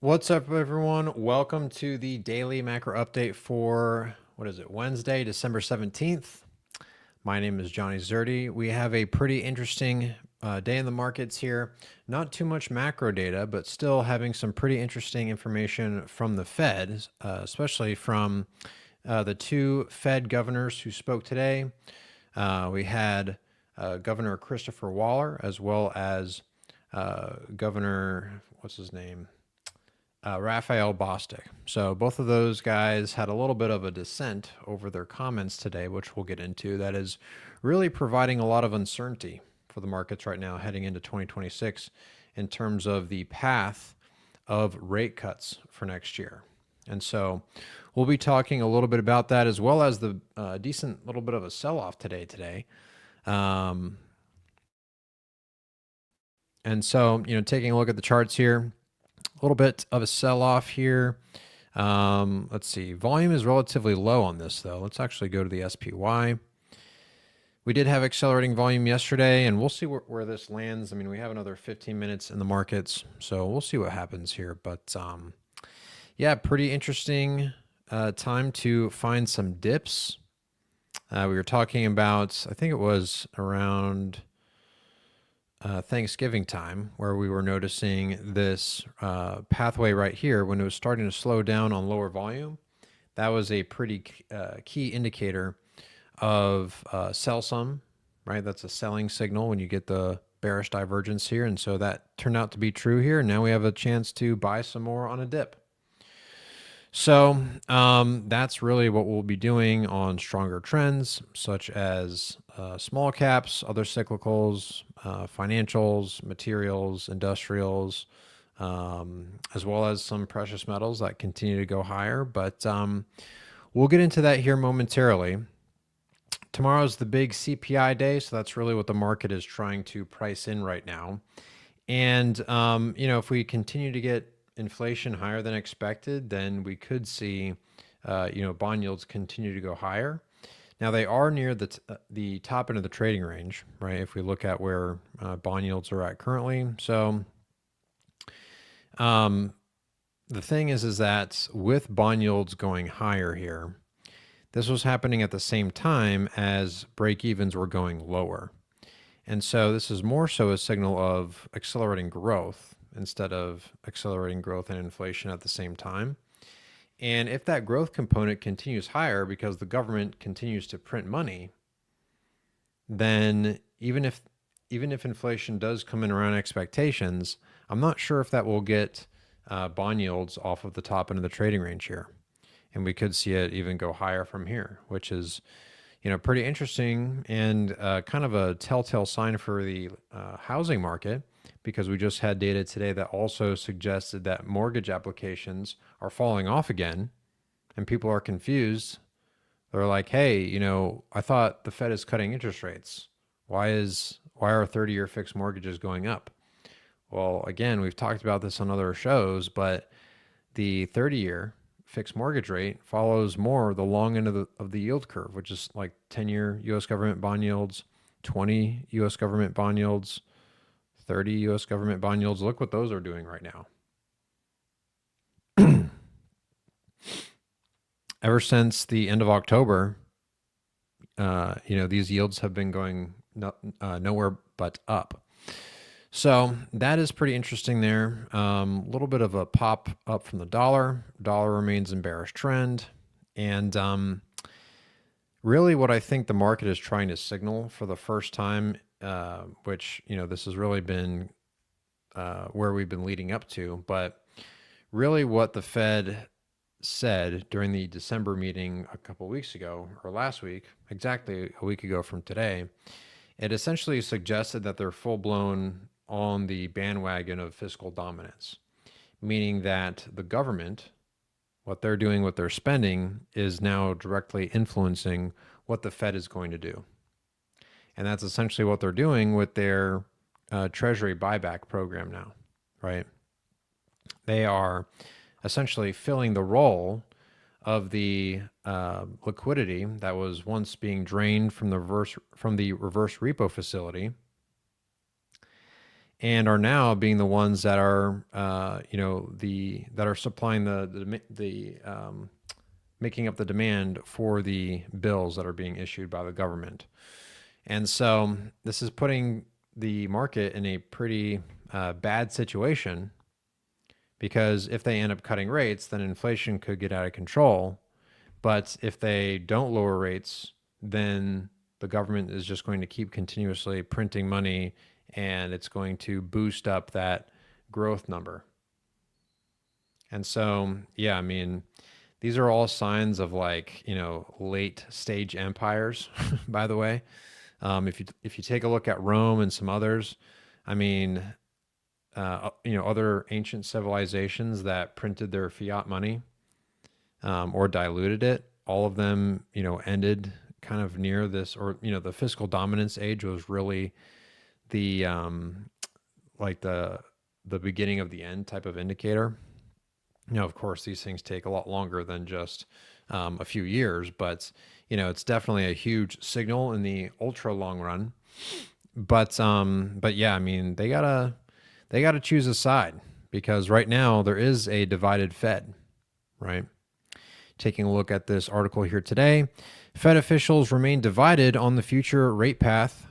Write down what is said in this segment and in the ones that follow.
What's up, everyone? Welcome to the daily macro update for Wednesday, December 17th. My name is Johnny Zerdy. We have a pretty interesting day in the markets here. Not too much macro data, but still having some pretty interesting information from the Fed, especially from the two Fed governors who spoke today. We had Governor Christopher Waller, as well as Governor, what's his name? Raphael Bostic. So both of those guys had a little bit of a dissent over their comments today, which we'll get into. That is really providing a lot of uncertainty for the markets right now heading into 2026 in terms of the path of rate cuts for next year. And so we'll be talking a little bit about that, as well as the decent little bit of a sell-off today. And so, taking a look at the charts here, a little bit of a sell-off here. Let's see. Volume is relatively low on this, though. Let's actually go to the SPY. We did have accelerating volume yesterday, and we'll see where this lands. I mean, we have another 15 minutes in the markets, so we'll see what happens here. But yeah, pretty interesting time to find some dips. We were talking about, I think it was around Thanksgiving time, where we were noticing this pathway right here when it was starting to slow down on lower volume. That was a pretty key indicator of sell some, right? That's a selling signal when you get the bearish divergence here. And so that turned out to be true here. Now we have a chance to buy some more on a dip. So that's really what we'll be doing on stronger trends, such as small caps, other cyclicals, financials, materials, industrials, as well as some precious metals that continue to go higher. But we'll get into that here momentarily. Tomorrow's the big CPI day, so that's really what the market is trying to price in right now. And, if we continue to get inflation higher than expected, then we could see, bond yields continue to go higher. Now, they are near the top end of the trading range, right? If we look at where bond yields are at currently. So the thing is that with bond yields going higher here, this was happening at the same time as break evens were going lower. And so this is more so a signal of accelerating growth instead of accelerating growth and inflation at the same time. And if that growth component continues higher because the government continues to print money, then even if inflation does come in around expectations, I'm not sure if that will get bond yields off of the top end of the trading range here. And we could see it even go higher from here, which is, pretty interesting and kind of a telltale sign for the housing market, because we just had data today that also suggested that mortgage applications are falling off again, and people are confused. They're like, hey, I thought the Fed is cutting interest rates. Why are 30-year fixed mortgages going up? Well, again, we've talked about this on other shows, but the 30-year fixed mortgage rate follows more the long end of the yield curve, which is like 10-year U.S. government bond yields, 20 U.S. government bond yields, 30 U.S. government bond yields. Look what those are doing right now. Ever since the end of October, these yields have been going nowhere but up. So that is pretty interesting there. A little bit of a pop up from the dollar. Dollar remains in bearish trend. And really what I think the market is trying to signal for the first time, which, this has really been where we've been leading up to, but really what the Fed said during the December meeting a couple of weeks ago, or last week, exactly a week ago from today, it essentially suggested that they're full-blown on the bandwagon of fiscal dominance, meaning that the government, what they're doing with their spending, is now directly influencing what the Fed is going to do. And that's essentially what they're doing with their Treasury buyback program now, right? They are essentially filling the role of the liquidity that was once being drained from the reverse repo facility, and are now being the ones that are, that are supplying making up the demand for the bills that are being issued by the government. And so this is putting the market in a pretty bad situation, because if they end up cutting rates, then inflation could get out of control. But if they don't lower rates, then the government is just going to keep continuously printing money, and it's going to boost up that growth number. And so, yeah, I mean, these are all signs of, like, late stage empires, by the way. If you take a look at Rome and some others, I mean, other ancient civilizations that printed their fiat money, or diluted it, all of them, ended kind of near this, or the fiscal dominance age was really the like the beginning of the end type of indicator. Of course, these things take a lot longer than just a few years, but it's definitely a huge signal in the ultra long run. But yeah, I mean, they gotta choose a side, because right now there is a divided Fed, right? Taking a look at this article here today, Fed officials remain divided on the future rate path.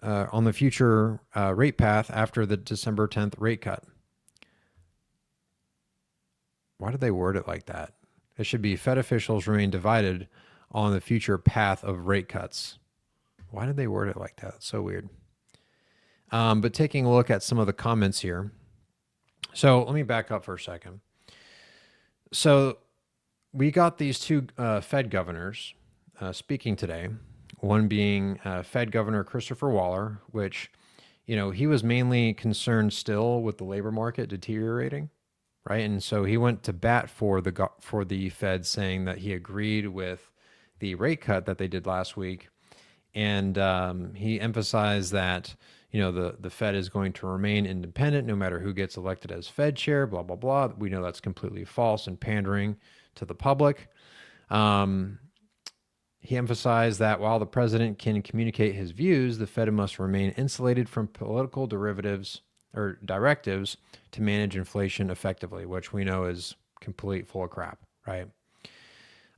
Rate path after the December 10th rate cut. Why did they word it like that? It should be Fed officials remain divided on the future path of rate cuts. Why did they word it like that? It's so weird. But taking a look at some of the comments here. So let me back up for a second. So we got these two Fed governors speaking today, one being Fed Governor Christopher Waller, which, he was mainly concerned still with the labor market deteriorating, right? And so he went to bat for the Fed, saying that he agreed with the rate cut that they did last week. And he emphasized that, the Fed is going to remain independent no matter who gets elected as Fed chair, blah, blah, blah. We know that's completely false and pandering to the public. He emphasized that while the president can communicate his views, the Fed must remain insulated from political derivatives or directives to manage inflation effectively, which we know is complete full of crap, right?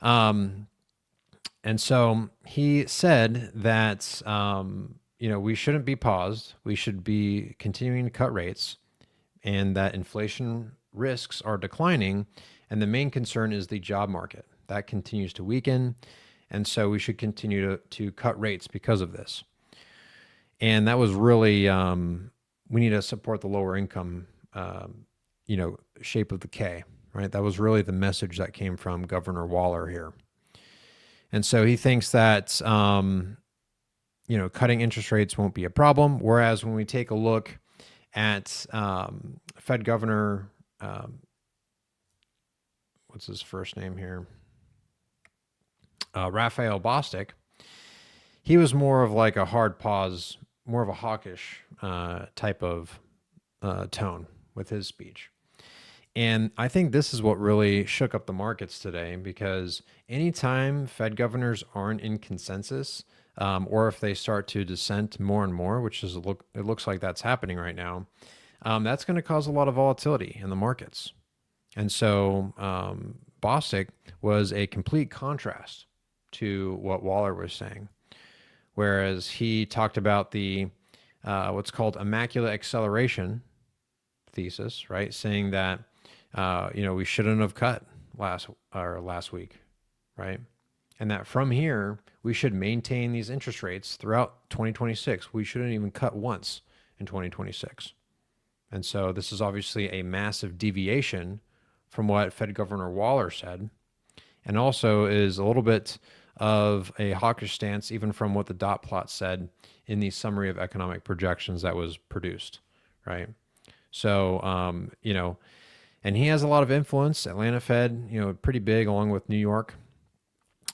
And so he said that, we shouldn't be paused. We should be continuing to cut rates, and that inflation risks are declining. And the main concern is the job market. That continues to weaken. And so we should continue to cut rates because of this. And that was really, we need to support the lower income, shape of the K, right? That was really the message that came from Governor Waller here. And so he thinks that, cutting interest rates won't be a problem. Whereas when we take a look at Fed Governor, what's his first name here? Raphael Bostic, he was more of like a hard pause, more of a hawkish type of tone with his speech. And I think this is what really shook up the markets today, because anytime Fed governors aren't in consensus, or if they start to dissent more and more, which is it looks like that's happening right now, that's going to cause a lot of volatility in the markets. And so Bostic was a complete contrast to what Waller was saying, whereas he talked about the what's called immaculate acceleration thesis, right? Saying that we shouldn't have cut last week, right? And that from here we should maintain these interest rates throughout 2026. We shouldn't even cut once in 2026. And so this is obviously a massive deviation from what Fed Governor Waller said, and also is a little bit of a hawkish stance even from what the dot plot said in the summary of economic projections that was produced, right? So, and he has a lot of influence. Atlanta Fed, pretty big, along with New York.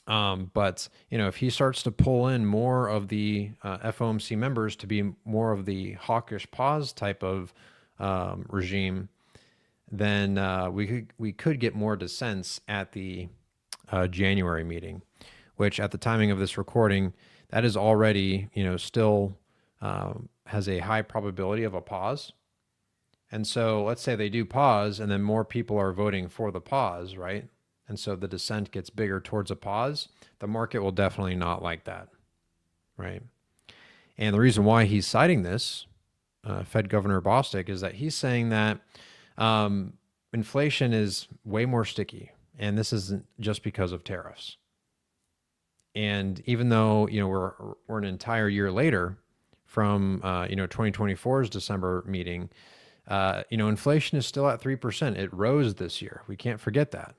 But, if he starts to pull in more of the FOMC members to be more of the hawkish pause type of regime, then we could get more dissents at the January meeting, which at the timing of this recording, that is already, still has a high probability of a pause. And so let's say they do pause and then more people are voting for the pause, right? And so the dissent gets bigger towards a pause. The market will definitely not like that, right? And the reason why he's citing this, Fed Governor Bostic, is that he's saying that um, inflation is way more sticky. And this isn't just because of tariffs. And even though, we're an entire year later from, 2024's December meeting, inflation is still at 3%. It rose this year. We can't forget that.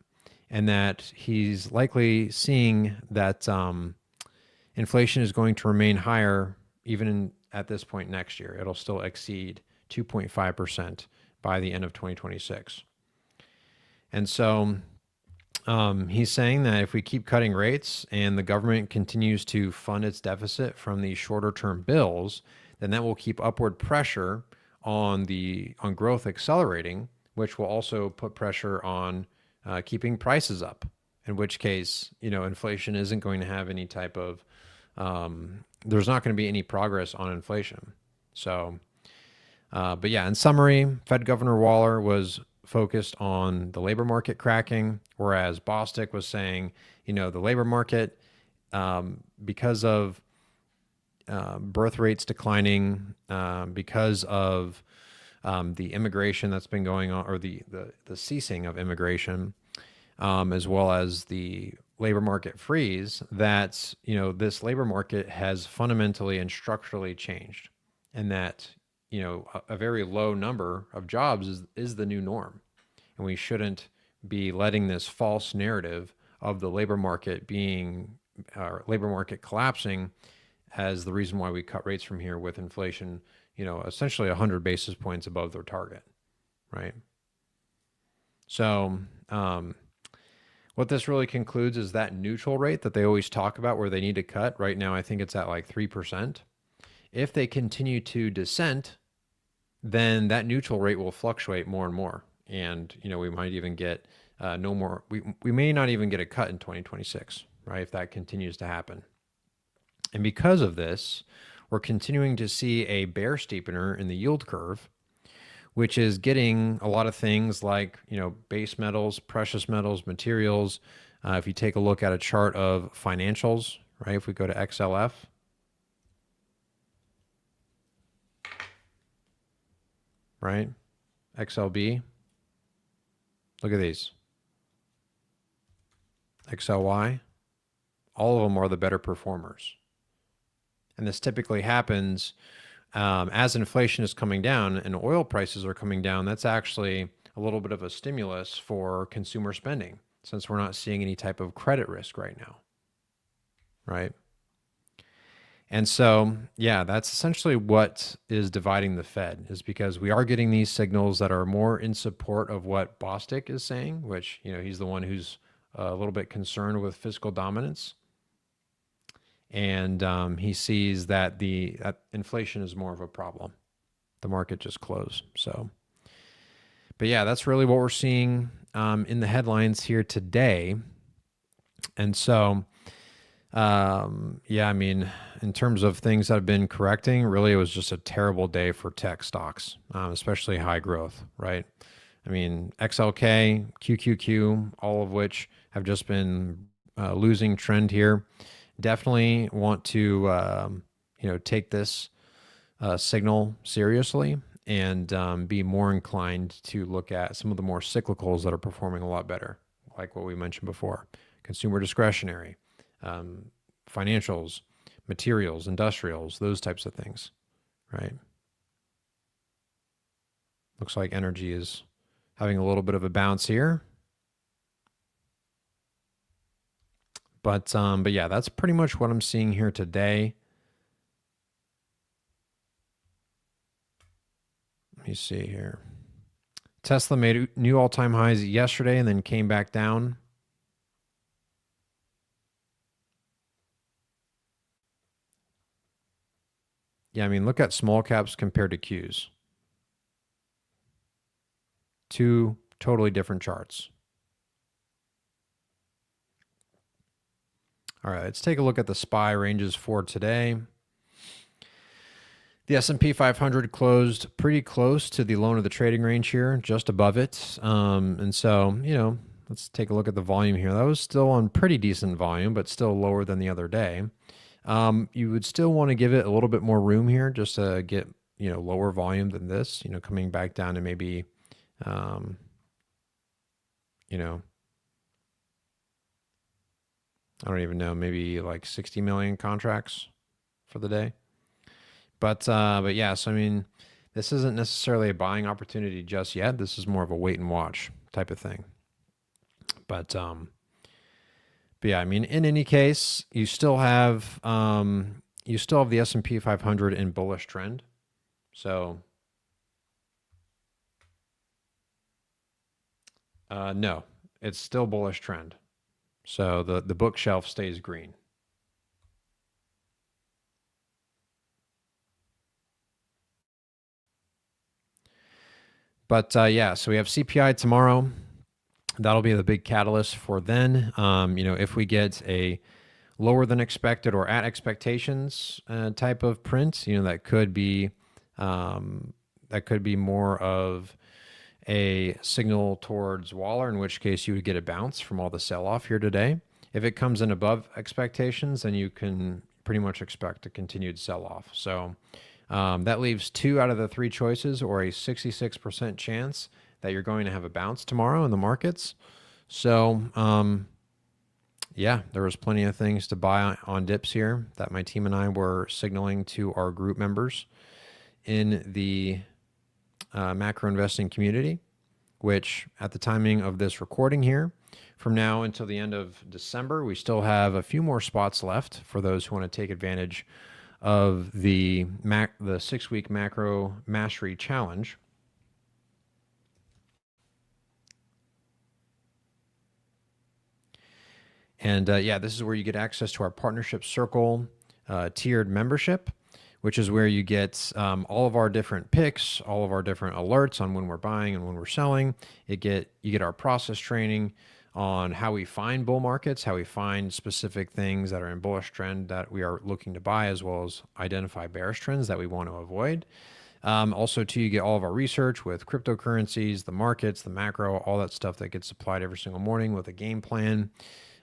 And that he's likely seeing that inflation is going to remain higher at this point next year. It'll still exceed 2.5% by the end of 2026. And so he's saying that if we keep cutting rates and the government continues to fund its deficit from these shorter term bills, then that will keep upward pressure on growth accelerating, which will also put pressure on keeping prices up. In which case, inflation isn't going to have any type of there's not going to be any progress on inflation. So, but yeah, in summary, Fed Governor Waller was focused on the labor market cracking, whereas Bostic was saying, the labor market, because of birth rates declining, because of the immigration that's been going on, or the ceasing of immigration, as well as the labor market freeze, that this labor market has fundamentally and structurally changed, and that a very low number of jobs is the new norm, and we shouldn't be letting this false narrative of the labor market collapsing as the reason why we cut rates from here with inflation, essentially 100 basis points above their target, right? So, what this really concludes is that neutral rate that they always talk about where they need to cut. Right now, I think it's at like 3%. If they continue to dissent, then that neutral rate will fluctuate more and more. And, we might even get no more. We may not even get a cut in 2026, right? If that continues to happen. And because of this, we're continuing to see a bear steepener in the yield curve, which is getting a lot of things like, base metals, precious metals, materials. If you take a look at a chart of financials, right? If we go to XLF, right? XLB, look at these. XLY, all of them are the better performers. And this typically happens as inflation is coming down and oil prices are coming down. That's actually a little bit of a stimulus for consumer spending, since we're not seeing any type of credit risk right now, right? And so, yeah, that's essentially what is dividing the Fed, is because we are getting these signals that are more in support of what Bostic is saying, which, he's the one who's a little bit concerned with fiscal dominance. And he sees that that inflation is more of a problem. The market just closed. So, but yeah, that's really what we're seeing in the headlines here today. And so, yeah, I mean, in terms of things that have been correcting, really, it was just a terrible day for tech stocks, especially high growth, right? I mean, XLK, QQQ, all of which have just been losing trend here. Definitely want to, take this signal seriously and be more inclined to look at some of the more cyclicals that are performing a lot better, like what we mentioned before: consumer discretionary, financials, materials, industrials, those types of things, right? Looks like energy is having a little bit of a bounce here. But yeah, that's pretty much what I'm seeing here today. Let me see here. Tesla made new all-time highs yesterday and then came back down. Yeah, I mean, look at small caps compared to Qs. Two totally different charts. All right, let's take a look at the SPY ranges for today. The S&P 500 closed pretty close to the low of the trading range here, just above it. And so, let's take a look at the volume here. That was still on pretty decent volume, but still lower than the other day. You would still want to give it a little bit more room here just to get, lower volume than this, coming back down to maybe, um, you know, I don't even know, maybe like 60 million contracts for the day. But yeah, so I mean, this isn't necessarily a buying opportunity just yet. This is more of a wait and watch type of thing. But um, but yeah, I mean, in any case, you still have the S&P 500 in bullish trend. So no, it's still bullish trend. So the bookshelf stays green. But yeah, so we have CPI tomorrow. That'll be the big catalyst for then. If we get a lower than expected or at expectations type of print, that could be more of a signal towards Waller, in which case you would get a bounce from all the sell off here today. If it comes in above expectations, then you can pretty much expect a continued sell off. So that leaves 2 out of the 3 choices, or a 66% chance that you're going to have a bounce tomorrow in the markets. So, yeah, there was plenty of things to buy on dips here that my team and I were signaling to our group members in the macro investing community, which at the timing of this recording here, from now until the end of December, we still have a few more spots left for those who want to take advantage of the 6-week macro mastery challenge. And yeah, this is where you get access to our partnership circle tiered membership, which is where you get all of our different picks, all of our different alerts on when we're buying and when we're selling. You get our process training on how we find bull markets, how we find specific things that are in bullish trend that we are looking to buy, as well as identify bearish trends that we want to avoid. Also, too, you get all of our research with cryptocurrencies, the markets, the macro, all that stuff that gets applied every single morning with a game plan.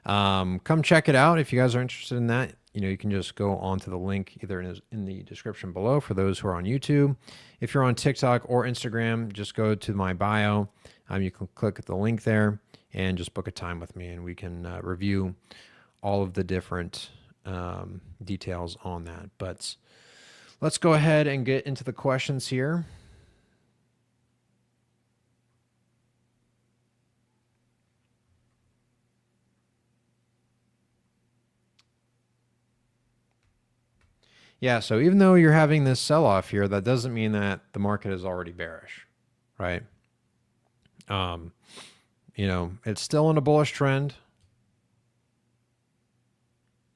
Come check it out if you guys are interested in that. You can just go onto the link either in the description below for those who are on YouTube. If you're on TikTok or Instagram, just go to my bio. You can click the link there and just book a time with me, and we can review all of the different details on that. But let's go ahead and get into the questions here. Yeah, so even though you're having this sell-off here, that doesn't mean that the market is already bearish, right? It's still in a bullish trend.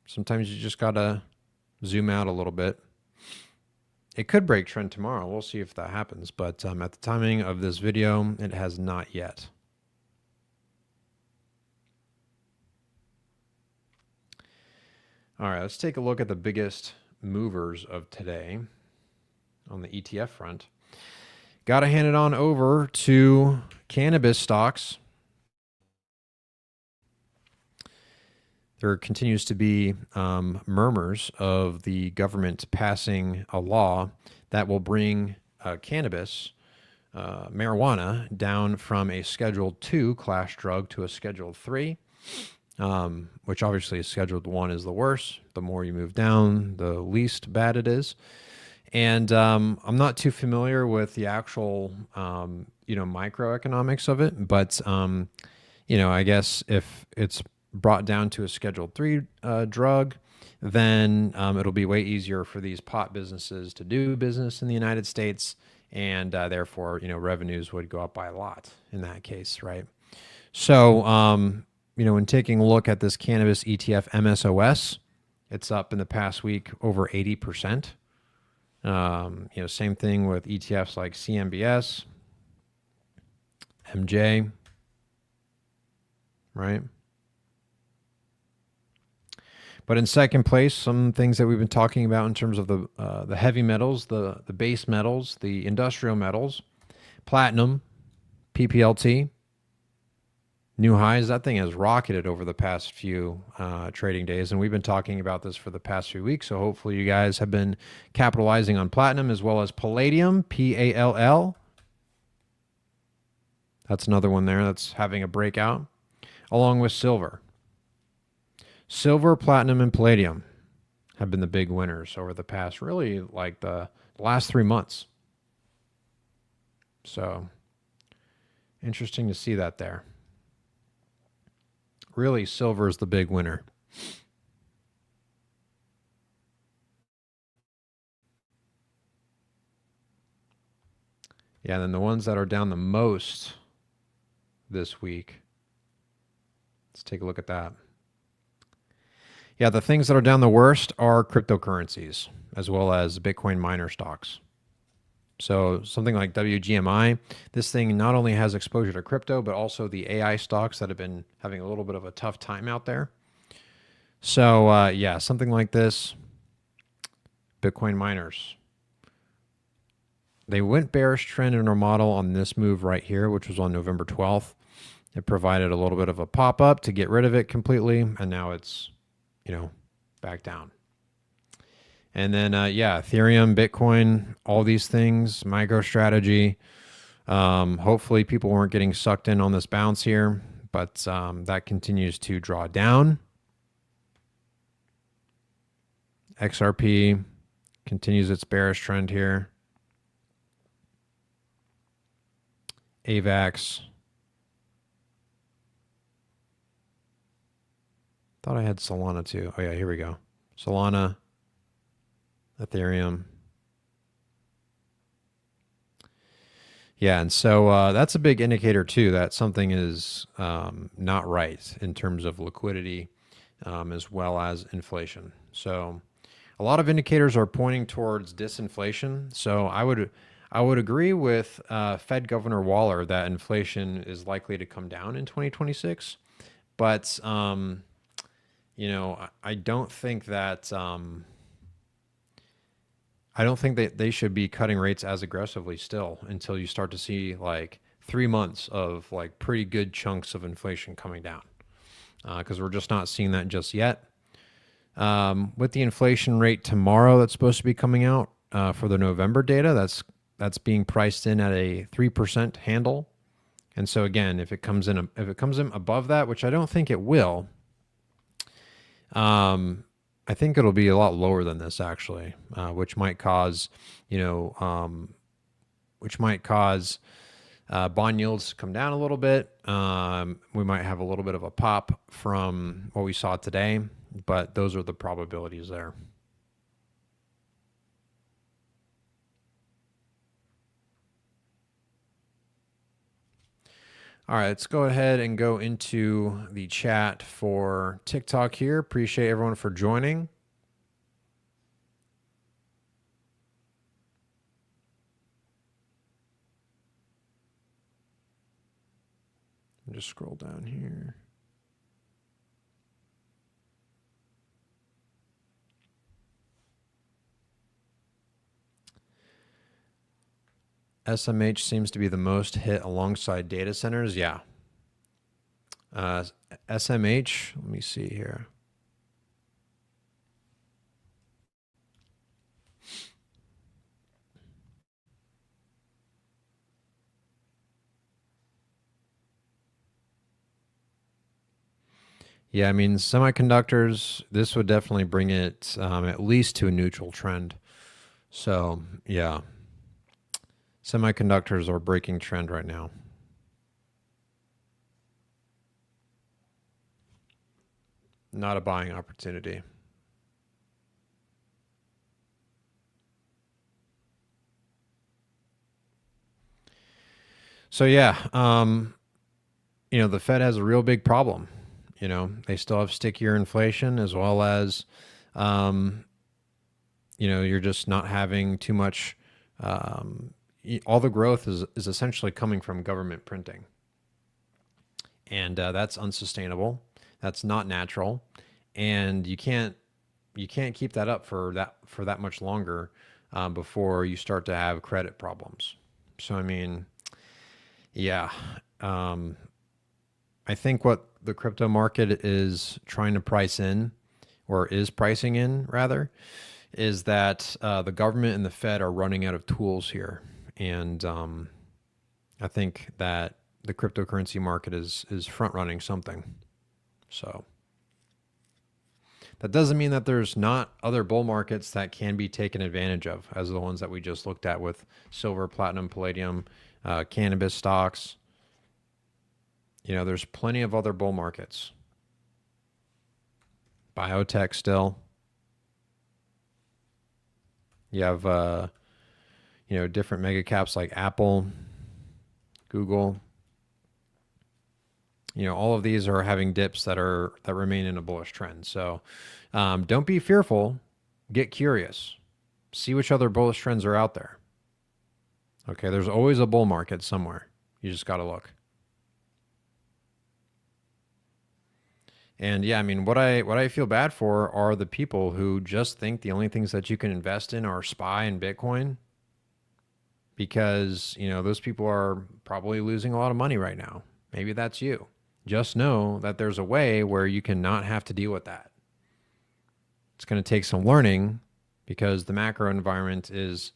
Sometimes you just gotta zoom out a little bit. It could break trend tomorrow. We'll see if that happens, but at the timing of this video, it has not yet. All right, let's take a look at the biggest movers of today on the ETF front. Got to hand it on over to cannabis stocks. There continues to be murmurs of the government passing a law that will bring cannabis, marijuana, down from a Schedule 2 class drug to a Schedule 3. Which obviously is Scheduled 1 is the worst. The more you move down, the least bad it is. And I'm not too familiar with the actual, microeconomics of it, but, I guess if it's brought down to a Scheduled 3 drug, then it'll be way easier for these pot businesses to do business in the United States, and therefore, revenues would go up by a lot in that case, right? So, when taking a look at this cannabis ETF MSOS, it's up in the past week over 80%. Same thing with ETFs like CMBS, MJ, right? But in second place, some things that we've been talking about in terms of the heavy metals, the base metals, the industrial metals, platinum, PPLT, new highs. That thing has rocketed over the past few trading days, and we've been talking about this for the past few weeks. So hopefully you guys have been capitalizing on platinum as well as palladium, PALL. That's another one there that's having a breakout, along with silver. Silver, platinum, and palladium have been the big winners over the past, really like the last 3 months. So interesting to see that there. Really, silver is the big winner. Yeah, and then the ones that are down the most this week. Let's take a look at that. Yeah, the things that are down the worst are cryptocurrencies as well as Bitcoin miner stocks. So something like WGMI, this thing not only has exposure to crypto, but also the AI stocks that have been having a little bit of a tough time out there. So yeah, something like this, Bitcoin miners. They went bearish trend in our model on this move right here, which was on November 12th. It provided a little bit of a pop-up to get rid of it completely, and now it's, back down. And then, yeah, Ethereum, Bitcoin, all these things, MicroStrategy. Hopefully people weren't getting sucked in on this bounce here, but that continues to draw down. XRP continues its bearish trend here. AVAX. Thought I had Solana too. Oh yeah, here we go. Solana, Ethereum. Yeah, and so that's a big indicator too that something is not right in terms of liquidity as well as inflation. So a lot of indicators are pointing towards disinflation. So I would agree with Fed Governor Waller that inflation is likely to come down in 2026, but I don't think that they should be cutting rates as aggressively still until you start to see like 3 months of like pretty good chunks of inflation coming down, because we're just not seeing that just yet. With the inflation rate tomorrow that's supposed to be coming out for the November data, that's being priced in at a 3% handle. And so again, if it comes in above that, which I don't think it will, I think it'll be a lot lower than this actually, which might cause, bond yields to come down a little bit. We might have a little bit of a pop from what we saw today, but those are the probabilities there. All right, let's go ahead and go into the chat for TikTok here. Appreciate everyone for joining. Just scroll down here. SMH seems to be the most hit alongside data centers. Yeah. SMH, let me see here. Yeah, I mean, semiconductors, this would definitely bring it at least to a neutral trend. So, yeah. Semiconductors are breaking trend right now. Not a buying opportunity. So yeah, the Fed has a real big problem. They still have stickier inflation as well as, you're just not having too much. All the growth is essentially coming from government printing. And that's unsustainable. That's not natural. and you can't keep that up for that much longer before you start to have credit problems. So I mean, yeah, um, I think what the crypto market is trying to price in, or is pricing in rather, is that the government and the Fed are running out of tools here, and I think that the cryptocurrency market is front running something. So that doesn't mean that there's not other bull markets that can be taken advantage of, as the ones that we just looked at with silver, platinum, palladium, cannabis stocks. There's plenty of other bull markets. Biotech still. You have, different mega caps like Apple, Google. All of these are having dips that remain in a bullish trend. So don't be fearful. Get curious. See which other bullish trends are out there. Okay, there's always a bull market somewhere. You just got to look. And yeah, I mean, what I feel bad for are the people who just think the only things that you can invest in are SPY and Bitcoin, because, those people are probably losing a lot of money right now. Maybe that's you. Just know that there's a way where you can not have to deal with that. It's going to take some learning, because the macro environment is,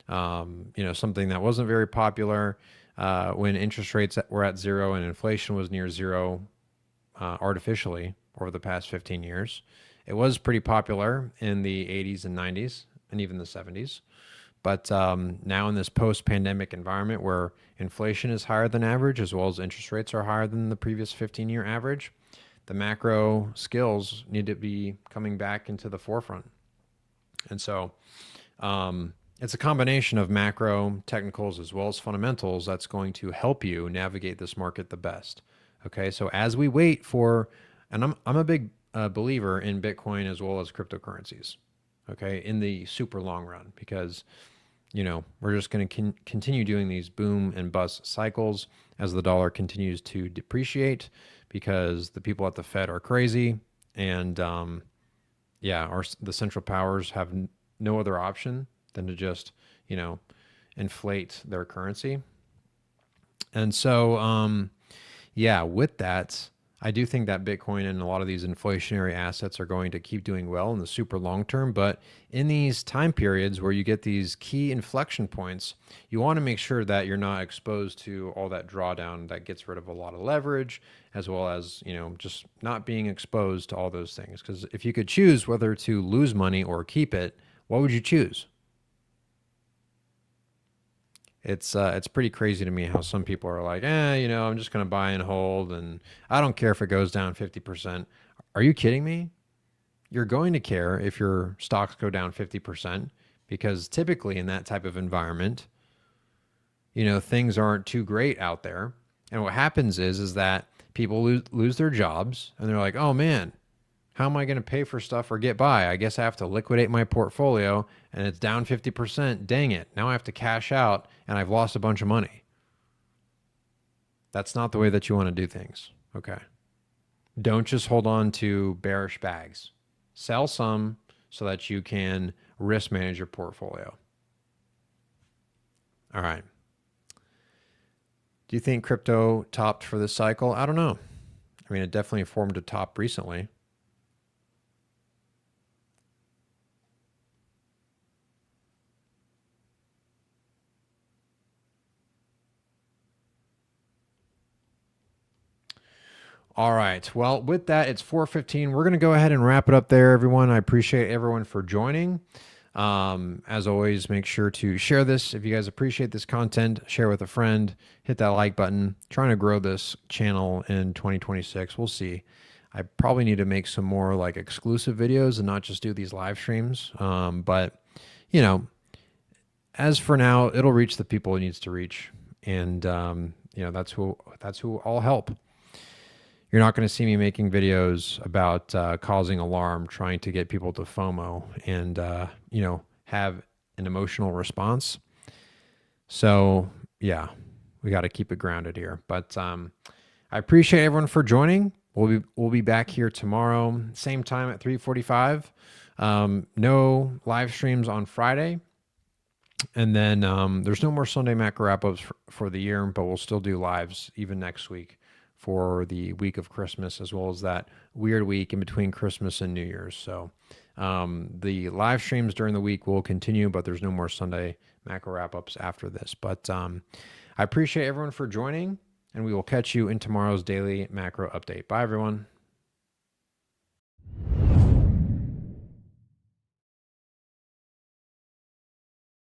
something that wasn't very popular when interest rates were at zero and inflation was near zero artificially over the past 15 years. It was pretty popular in the 80s and 90s and even the 70s. But now in this post-pandemic environment where inflation is higher than average, as well as interest rates are higher than the previous 15-year average, the macro skills need to be coming back into the forefront. And so it's a combination of macro, technicals, as well as fundamentals that's going to help you navigate this market the best. Okay, so as we wait for, and I'm a big believer in Bitcoin as well as cryptocurrencies, okay, in the super long run, because we're just going to continue doing these boom and bust cycles as the dollar continues to depreciate, because the people at the Fed are crazy, and the central powers have no other option than to just inflate their currency. And so with that, I do think that Bitcoin and a lot of these inflationary assets are going to keep doing well in the super long term. But in these time periods where you get these key inflection points, you want to make sure that you're not exposed to all that drawdown that gets rid of a lot of leverage, as well as, just not being exposed to all those things. Because if you could choose whether to lose money or keep it, what would you choose? It's pretty crazy to me how some people are like, I'm just going to buy and hold, and I don't care if it goes down 50%. Are you kidding me? You're going to care if your stocks go down 50%, because typically in that type of environment, things aren't too great out there. And what happens is that people lose their jobs, and they're like, oh man, how am I going to pay for stuff or get by? I guess I have to liquidate my portfolio, and it's down 50%. Dang it. Now I have to cash out, and I've lost a bunch of money. That's not the way that you want to do things. Okay. Don't just hold on to bearish bags. Sell some so that you can risk manage your portfolio. All right. Do you think crypto topped for this cycle? I don't know. I mean, it definitely formed a top recently. All right. Well, with that, it's 4:15. We're going to go ahead and wrap it up there, everyone. I appreciate everyone for joining. As always, make sure to share this. If you guys appreciate this content, share with a friend, hit that like button. Trying to grow this channel in 2026. We'll see. I probably need to make some more like exclusive videos and not just do these live streams. But as for now, it'll reach the people it needs to reach. And, that's who I'll help. You're not going to see me making videos about causing alarm, trying to get people to FOMO and, have an emotional response. So, yeah, we got to keep it grounded here. But I appreciate everyone for joining. We'll be back here tomorrow, same time at 3:45. No live streams on Friday. And then there's no more Sunday macro wrap ups for the year, but we'll still do lives even next week for the week of Christmas, as well as that weird week in between Christmas and New Year's. So the live streams during the week will continue, but there's no more Sunday macro wrap ups after this. But I appreciate everyone for joining, and we will catch you in tomorrow's daily macro update. Bye, everyone.